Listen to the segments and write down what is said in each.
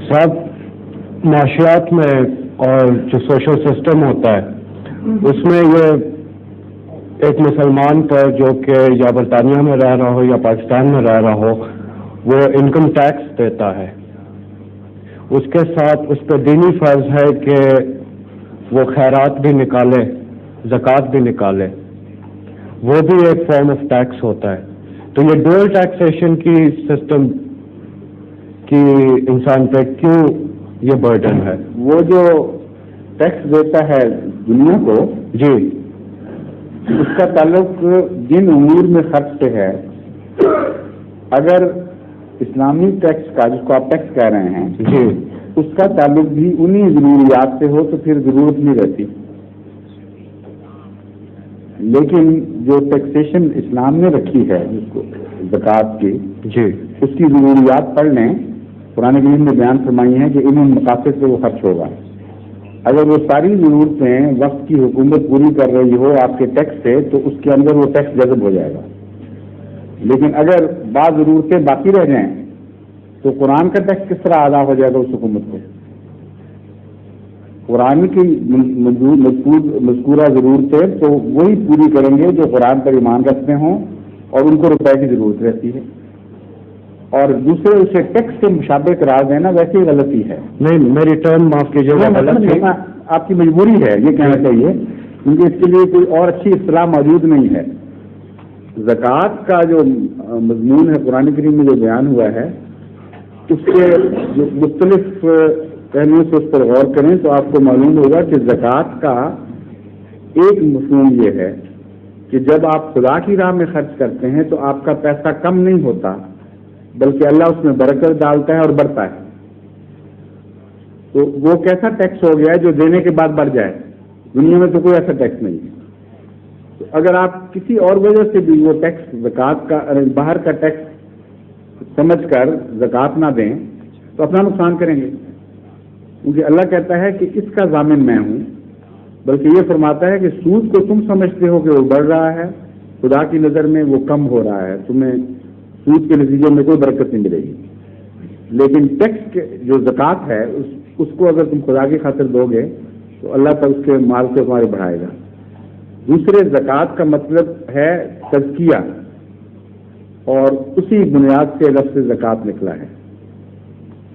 صاحب معاشیات میں اور جو سوشل سسٹم ہوتا ہے اس میں یہ ایک مسلمان پر جو کہ یا برطانیہ میں رہ رہا ہو یا پاکستان میں رہ رہا ہو وہ انکم ٹیکس دیتا ہے، اس کے ساتھ اس پہ دینی فرض ہے کہ وہ خیرات بھی نکالے، زکوٰۃ بھی نکالے، وہ بھی ایک فارم آف ٹیکس ہوتا ہے. تو یہ ڈوئل ٹیکسیشن کی سسٹم کی انسان پہ کیوں یہ برڈن ہے؟ وہ جو ٹیکس دیتا ہے دنیا کو، جی، اس کا تعلق جن امور میں خرچ سے ہے. اگر اسلامی ٹیکس کا، جس کو آپ ٹیکس کہہ رہے ہیں، جی، اس کا تعلق بھی انہی ضروریات سے ہو تو پھر ضرورت نہیں رہتی. لیکن جو ٹیکسیشن اسلام نے رکھی ہے جس کو زکوٰۃ کی، جی، اس کی ضروریات پڑھ لیں. قرآن کریم نے بیان فرمائی ہیں کہ ان مقاصد سے وہ خرچ ہوگا. اگر وہ ساری ضرورتیں وقت کی حکومت پوری کر رہی ہو آپ کے ٹیکس سے تو اس کے اندر وہ ٹیکس جذب ہو جائے گا. لیکن اگر بعض ضرورتیں باقی رہ جائیں تو قرآن کا ٹیکس کس طرح ادا ہو جائے گا اس حکومت کو؟ قرآن کی مذکورہ ضرورتیں تو وہی پوری کریں گے جو قرآن پر ایمان رکھتے ہوں اور ان کو روپے کی ضرورت رہتی ہے، اور دوسرے اسے ٹیکس سے مشابہ قرار دینا ویسے ہی غلطی ہے. نہیں، میری ٹرم معاف کیجیے گا، آپ کی مجبوری ہے یہ کہنا چاہیے، کیونکہ اس کے لیے کوئی اور اچھی اصطلاح موجود نہیں ہے. زکوٰۃ کا جو مضمون ہے قرآن کریم میں جو بیان ہوا ہے اس کے جو مختلف پہلوؤں سے اس پر غور کریں تو آپ کو معلوم ہوگا کہ زکوٰۃ کا ایک مفہوم یہ ہے کہ جب آپ خدا کی راہ میں خرچ کرتے ہیں تو آپ کا پیسہ کم نہیں ہوتا بلکہ اللہ اس میں برکت ڈالتا ہے اور بڑھتا ہے. تو وہ کیسا ٹیکس ہو گیا ہے جو دینے کے بعد بڑھ جائے؟ دنیا میں تو کوئی ایسا ٹیکس نہیں ہے. تو اگر آپ کسی اور وجہ سے بھی وہ ٹیکس زکوٰۃ کا باہر کا ٹیکس سمجھ کر زکوٰۃ نہ دیں تو اپنا نقصان کریں گے، کیونکہ اللہ کہتا ہے کہ اس کا ضامن میں ہوں. بلکہ یہ فرماتا ہے کہ سود کو تم سمجھتے ہو کہ وہ بڑھ رہا ہے، خدا کی نظر میں وہ کم ہو رہا ہے، تمہیں سود کے نتیجے میں کوئی برکت نہیں ملے گی. لیکن ٹیکس جو زکوٰۃ ہے اس کو اگر تم خدا کی خاطر دو گے تو اللہ تعالیٰ اس کے مال کو تمہارے بڑھائے گا. دوسرے زکوٰۃ کا مطلب ہے تزکیہ، اور اسی بنیاد سے لفظ زکوٰۃ نکلا ہے.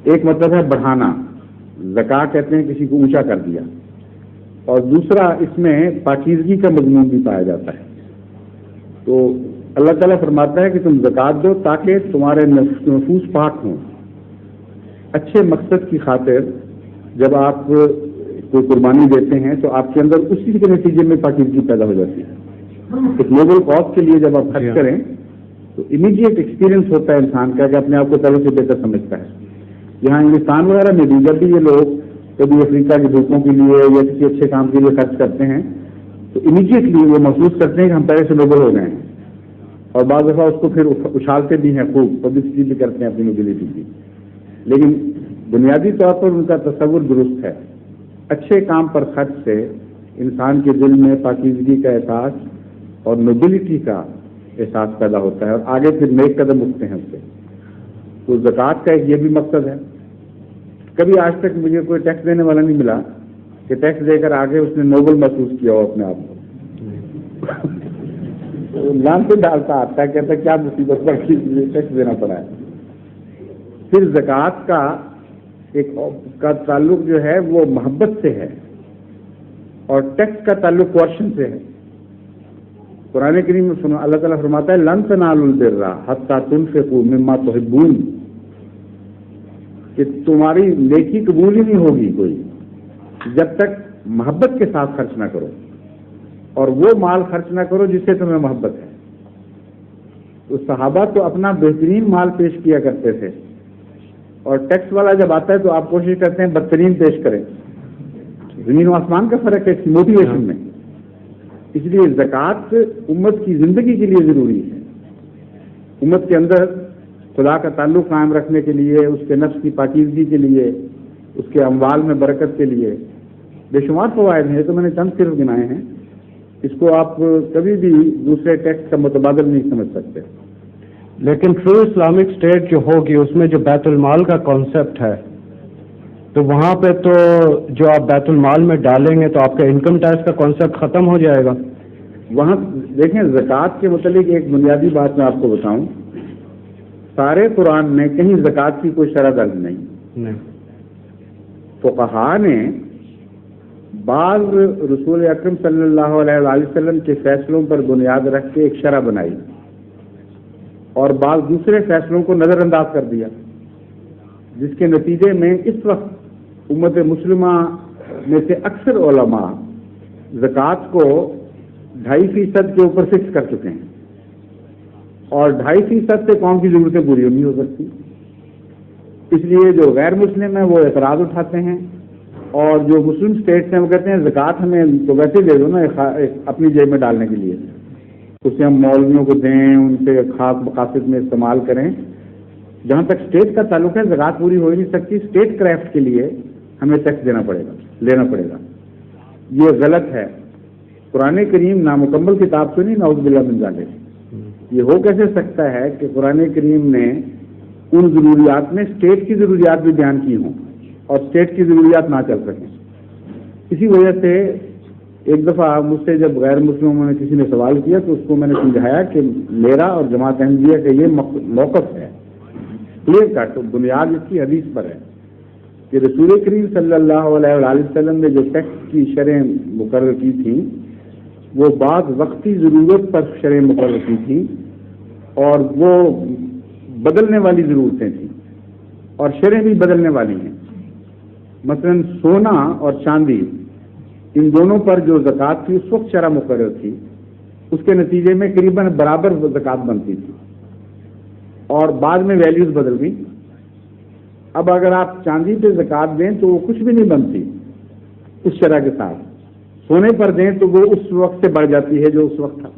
ایک مطلب ہے بڑھانا، زکوٰۃ کہتے ہیں کسی کو اونچا کر دیا، اور دوسرا اس میں پاکیزگی کا مضمون بھی پایا جاتا ہے. تو اللہ تعالیٰ فرماتا ہے کہ تم زکوٰۃ دو تاکہ تمہارے نفوس پاک ہوں. اچھے مقصد کی خاطر جب آپ کوئی قربانی دیتے ہیں تو آپ کے اندر اسی کے نتیجے میں پاکیزگی پیدا ہو جاتی ہے. ایک نوبل کاز کے لیے جب آپ خرچ کریں تو امیڈیٹ ایکسپیرینس ہوتا ہے انسان کا کہ اپنے آپ کو پہلے سے بہتر سمجھتا ہے. یہاں ہندوستان وغیرہ میں بھی جب بھی یہ لوگ کبھی افریقہ کے بھوکوں کے لیے یا کسی اچھے کام کے لیے خرچ کرتے ہیں تو امیڈیٹلی وہ محسوس کرتے ہیں کہ ہم پہلے سے نوبل ہو گئے ہیں، اور بعض دفعہ اس کو پھر اچھالتے بھی ہیں، خوب پبلسٹی بھی کرتے ہیں اپنی نوبلٹی کی. لیکن بنیادی طور پر ان کا تصور درست ہے. اچھے کام پر خرچ سے انسان کے دل میں پاکیزگی کا احساس اور نوبلٹی کا احساس پیدا ہوتا ہے، اور آگے پھر نیک قدم اٹھتے ہیں اس سے. تو زکوٰۃ کا ایک یہ بھی مقصد ہے. کبھی آج تک مجھے کوئی ٹیکس دینے والا نہیں ملا کہ ٹیکس دے کر آگے اس نے نوبل محسوس کیا ہو اپنے آپ کو. لان سے ڈالتا آتا ہے، کہتا کیا مصیبت پر ٹیکس دینا پڑا ہے. پھر زکوٰۃ کا تعلق جو ہے وہ محبت سے ہے، اور ٹیکس کا تعلق کوشن سے ہے. قرآن کریم میں اللہ تعالیٰ فرماتا ہے لن تنالوا البر حتی تنفقوا مما تحبون، کہ تمہاری نیکی قبول ہی نہیں ہوگی کوئی جب تک محبت کے ساتھ خرچ نہ کرو، اور وہ مال خرچ نہ کرو جس سے تمہیں محبت ہے. تو صحابہ تو اپنا بہترین مال پیش کیا کرتے تھے، اور ٹیکس والا جب آتا ہے تو آپ کوشش کرتے ہیں بدترین پیش کریں. زمین و آسمان کا فرق ہے اس موٹیویشن میں. اس لیے زکوٰۃ امت کی زندگی کے لیے ضروری ہے. امت کے اندر خدا کا تعلق قائم رکھنے کے لیے، اس کے نفس کی پاکیزگی کے لیے، اس کے اموال میں برکت کے لیے بے شمار فوائد ہیں. تو میں نے چند صرف گنائے ہیں. اس کو آپ کبھی بھی دوسرے ٹیکس کا متبادل نہیں سمجھ سکتے. لیکن ٹرو اسلامک اسٹیٹ جو ہوگی اس میں جو بیت المال کا کانسیپٹ ہے تو وہاں پہ تو جو آپ بیت المال میں ڈالیں گے تو آپ کا انکم ٹیکس کا کانسیپٹ ختم ہو جائے گا. وہاں دیکھیں زکوٰۃ کے متعلق ایک بنیادی بات میں آپ کو بتاؤں، سارے قرآن میں کہیں زکوٰۃ کی کوئی شرح درج نہیں. فقہاء نے بعض رسول اکرم صلی اللہ علیہ وآلہ وسلم کے فیصلوں پر بنیاد رکھ کے ایک شرح بنائی اور بعض دوسرے فیصلوں کو نظر انداز کر دیا، جس کے نتیجے میں اس وقت امت مسلمہ میں سے اکثر علماء زکوٰۃ کو 2.5% کے اوپر فکس کر چکے ہیں، اور 2.5% سے قوم کی ضرورتیں پوری نہیں ہو سکتی. اس لیے جو غیر مسلم ہیں وہ اعتراض اٹھاتے ہیں، اور جو مسلم اسٹیٹس ہیں وہ کہتے ہیں زکوٰۃ ہمیں تو ویسے دے دو نا اپنی جیب میں ڈالنے کے لیے، اسے ہم مولویوں کو دیں، ان سے خاص مقاصد میں استعمال کریں. جہاں تک اسٹیٹ کا تعلق ہے زکوٰۃ پوری ہو ہی نہیں سکتی، اسٹیٹ کرافٹ کے لیے ہمیں ٹیکس لینا پڑے گا. یہ غلط ہے. قرآن کریم نامکمل کتاب تو نہیں، نعوذ باللہ من ذالک. یہ ہو کیسے سکتا ہے کہ قرآن کریم نے ان ضروریات میں اسٹیٹ کی ضروریات بھی بیان کی ہوں اور اسٹیٹ کی ضروریات نہ چل سکیں. اسی وجہ سے ایک دفعہ مجھ سے جب غیر مسلموں نے کسی نے سوال کیا تو اس کو میں نے سمجھایا کہ میرا اور جماعت احمدیہ کا یہ موقف ہے کلیئر کٹ، بنیاد اس کی حدیث پر ہے کہ رسول کریم صلی اللہ علیہ وآلہ وسلم نے جو ٹیکس کی شرح مقرر کی تھیں وہ بعض وقتی ضرورت پر شرح مقرر کی تھیں، اور وہ بدلنے والی ضرورتیں تھیں اور شرح بھی بدلنے والی ہیں. مثلا سونا اور چاندی، ان دونوں پر جو زکوٰۃ تھی اس وقت شرح مقرر تھی، اس کے نتیجے میں قریباً برابر زکوٰۃ بنتی تھی، اور بعد میں ویلیوز بدل گئی. اب اگر آپ چاندی پہ زکوٰۃ دیں تو وہ کچھ بھی نہیں بنتی اس شرح کے ساتھ، سونے پر دیں تو وہ اس وقت سے بڑھ جاتی ہے جو اس وقت تھا،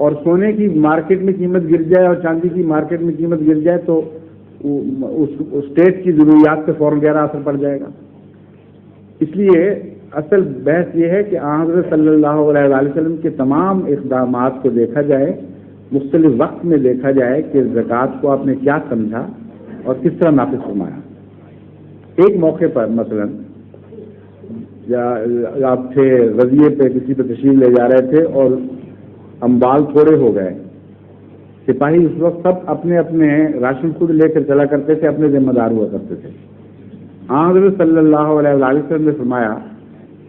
اور سونے کی مارکیٹ میں قیمت گر جائے اور چاندی کی مارکیٹ میں قیمت گر جائے تو اس اسٹیٹ کی ضروریات پہ فوراً گہرا اثر پڑ جائے گا. اس لیے اصل بحث یہ ہے کہ حضرت صلی اللہ علیہ وآلہ وسلم کے تمام اقدامات کو دیکھا جائے، مختلف وقت میں دیکھا جائے کہ زکوٰۃ کو آپ نے کیا سمجھا اور کس طرح نافذ فرمایا. ایک موقع پر مثلا آپ تھے غزیے پہ، کسی پہ تشریف لے جا رہے تھے اور اموال تھوڑے ہو گئے، سپاہی اس وقت سب اپنے اپنے راشن خود لے کر چلا کرتے تھے، اپنے ذمہ دار ہوا کرتے تھے. حضرت صلی اللہ علیہ وآلہ وسلم نے فرمایا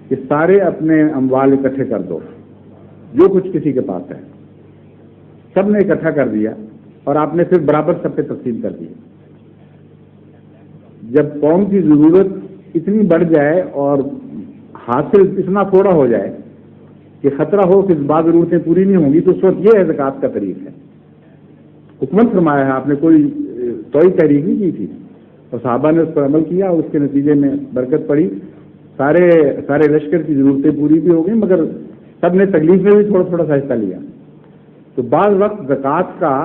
کہ سارے اپنے اموال اکٹھے کر دو، جو کچھ کسی کے پاس ہے. سب نے اکٹھا کر دیا اور آپ نے پھر برابر سب پہ تقسیم کر دی. جب قوم کی ضرورت اتنی بڑھ جائے اور حاصل اتنا تھوڑا ہو جائے کہ خطرہ ہو کہ بعض ضرورتیں پوری نہیں ہوں گی، تو اس وقت یہ ہے زکوٰۃ کا طریق ہے. حکمت فرمایا ہے، آپ نے کوئی توئی تحریک نہیں کی تھی، اور صحابہ نے اس پر عمل کیا اور اس کے نتیجے میں برکت پڑی. سارے لشکر کی ضرورتیں پوری بھی ہو گئی، مگر سب نے تکلیف میں بھی تھوڑا تھوڑا سا حصہ لیا. تو بعض وقت زکوٰۃ کا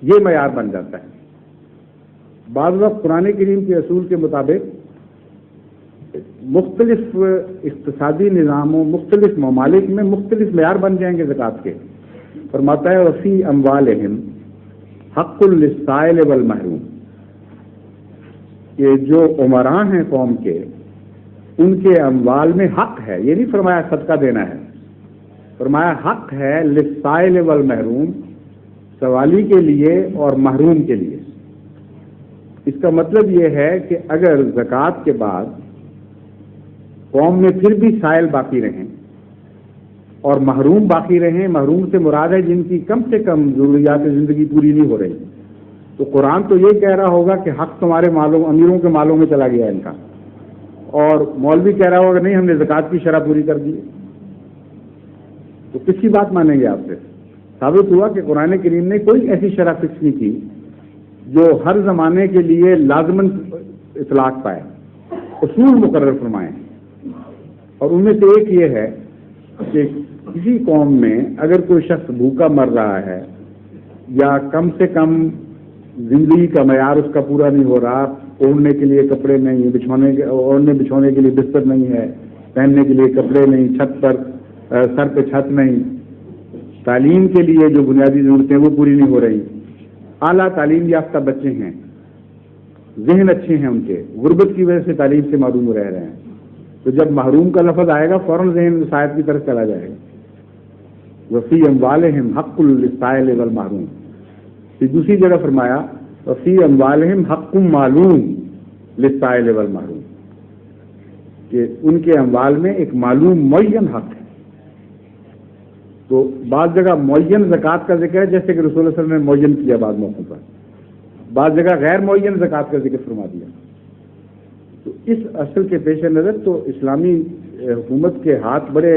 یہ معیار بن جاتا ہے. بعض وقت قرآن کریم کے اصول کے مطابق مختلف اقتصادی نظاموں، مختلف ممالک میں مختلف معیار بن جائیں گے زکوٰۃ کے. فرماتا ہے وفی اموالہم حق للسائل والمحروم، کہ جو عمراء ہیں قوم کے، ان کے اموال میں حق ہے. یہ نہیں فرمایا صدقہ دینا ہے، فرمایا حق ہے للسائل والمحروم، سوالی کے لیے اور محروم کے لیے. اس کا مطلب یہ ہے کہ اگر زکوٰۃ کے بعد قوم میں پھر بھی سائل باقی رہیں اور محروم باقی رہیں، محروم سے مراد ہے جن کی کم سے کم ضروریات زندگی پوری نہیں ہو رہی، تو قرآن تو یہ کہہ رہا ہوگا کہ حق تمہارے مالوں، امیروں کے مالوں میں چلا گیا ان کا، اور مولوی کہہ رہا ہوگا نہیں ہم نے زکوٰۃ کی شرح پوری کر دی. تو کس کی بات مانیں گے آپ سے؟ ثابت ہوا کہ قرآن کریم نے کوئی ایسی شرح فکس نہیں کی جو ہر زمانے کے لیے لازماً اطلاق پائے. اصول مقرر فرمائے، اور ان میں سے ایک یہ ہے کہ کسی قوم میں اگر کوئی شخص بھوکا مر رہا ہے یا کم سے کم زندگی کا معیار اس کا پورا نہیں ہو رہا، اوڑھنے کے لیے کپڑے نہیں، اوڑھنے بچھونے کے لیے بستر نہیں ہے، پہننے کے لیے کپڑے نہیں، چھت پر سر پہ چھت نہیں، تعلیم کے لیے جو بنیادی ضرورتیں وہ پوری نہیں ہو رہی، اعلیٰ تعلیم یافتہ بچے ہیں، ذہن اچھے ہیں ان کے، غربت کی وجہ سے تعلیم سے محروم رہ رہے ہیں، تو جب محروم کا لفظ آئے گا فوراً ذہن صاحب کی طرف چلا جائے گا. وفی اموالہم حق للسائل والمحروم. پھر دوسری جگہ فرمایا وفی اموالہم حق معلوم للسائل والمحروم، کہ ان کے اموال میں ایک معلوم معین حق ہے. تو بعض جگہ معین زکوٰۃ کا ذکر ہے، جیسے کہ رسول اللہ صلی اللہ علیہ وسلم نے معین کیا بعض موقعوں پر، بعض جگہ غیر معین زکوٰۃ کا ذکر فرما دیا. تو اس اصل کے پیش نظر تو اسلامی حکومت کے ہاتھ بڑے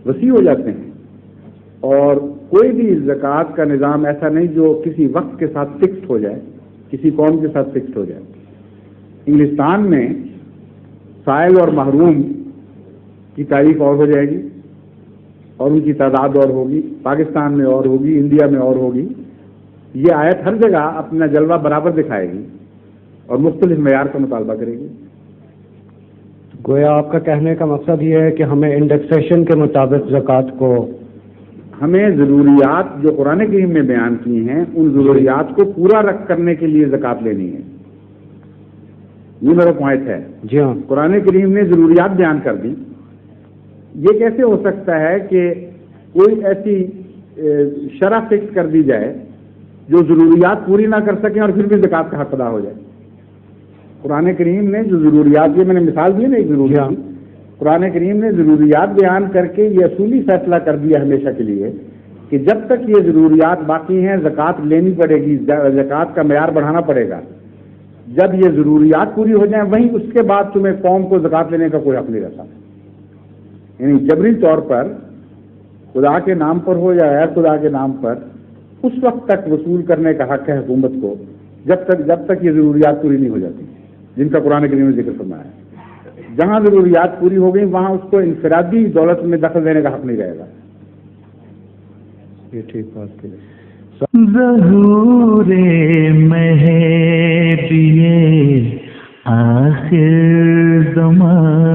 وسیع ہو جاتے ہیں، اور کوئی بھی زکوٰۃ کا نظام ایسا نہیں جو کسی وقت کے ساتھ فکسڈ ہو جائے، کسی قوم کے ساتھ فکسڈ ہو جائے. انگلستان میں سائل اور محروم کی تعریف اور ہو جائے گی اور ان کی تعداد اور ہوگی، پاکستان میں اور ہوگی، انڈیا میں اور ہوگی. یہ آیت ہر جگہ اپنا جلوہ برابر دکھائے گی اور مختلف معیار کا مطالبہ کرے گی. گویا آپ کا کہنے کا مقصد یہ ہے کہ ہمیں انڈیکسیشن کے مطابق زکوٰۃ کو، ہمیں ضروریات جو قرآن کریم میں بیان کی ہیں ان ضروریات کو پورا کرنے کے لیے زکوٰۃ لینی ہے. یہ میرا پوائنٹ ہے. جی ہاں، قرآن کریم نے ضروریات بیان کر دی. یہ کیسے ہو سکتا ہے کہ کوئی ایسی شرح فکس کر دی جائے جو ضروریات پوری نہ کر سکیں اور پھر بھی زکوٰۃ کا حق ادا ہو جائے؟ قرآن کریم نے جو ضروریات، یہ میں نے مثال دی نا ایک ضروریات، قرآن کریم نے ضروریات بیان کر کے یہ اصولی فیصلہ کر دیا ہمیشہ کے لیے کہ جب تک یہ ضروریات باقی ہیں زکوٰۃ لینی پڑے گی، زکوٰۃ کا معیار بڑھانا پڑے گا. جب یہ ضروریات پوری ہو جائیں وہیں اس کے بعد تمہیں قوم کو زکوٰۃ لینے کا کوئی حق نہیں رہتا. یعنی جبری طور پر خدا کے نام پر ہو یا غیر خدا کے نام پر اس وقت تک وصول کرنے کا حق ہے حکومت کو جب تک یہ ضروریات پوری نہیں ہو جاتی جن کا قرآن کریم نے ذکر فرمایا ہے. جہاں ضروریات پوری ہو گئی وہاں اس کو انفرادی دولت میں دخل دینے کا حق نہیں رہے گا. یہ ٹھیک بات کی. ظہور مہدی آخر زمان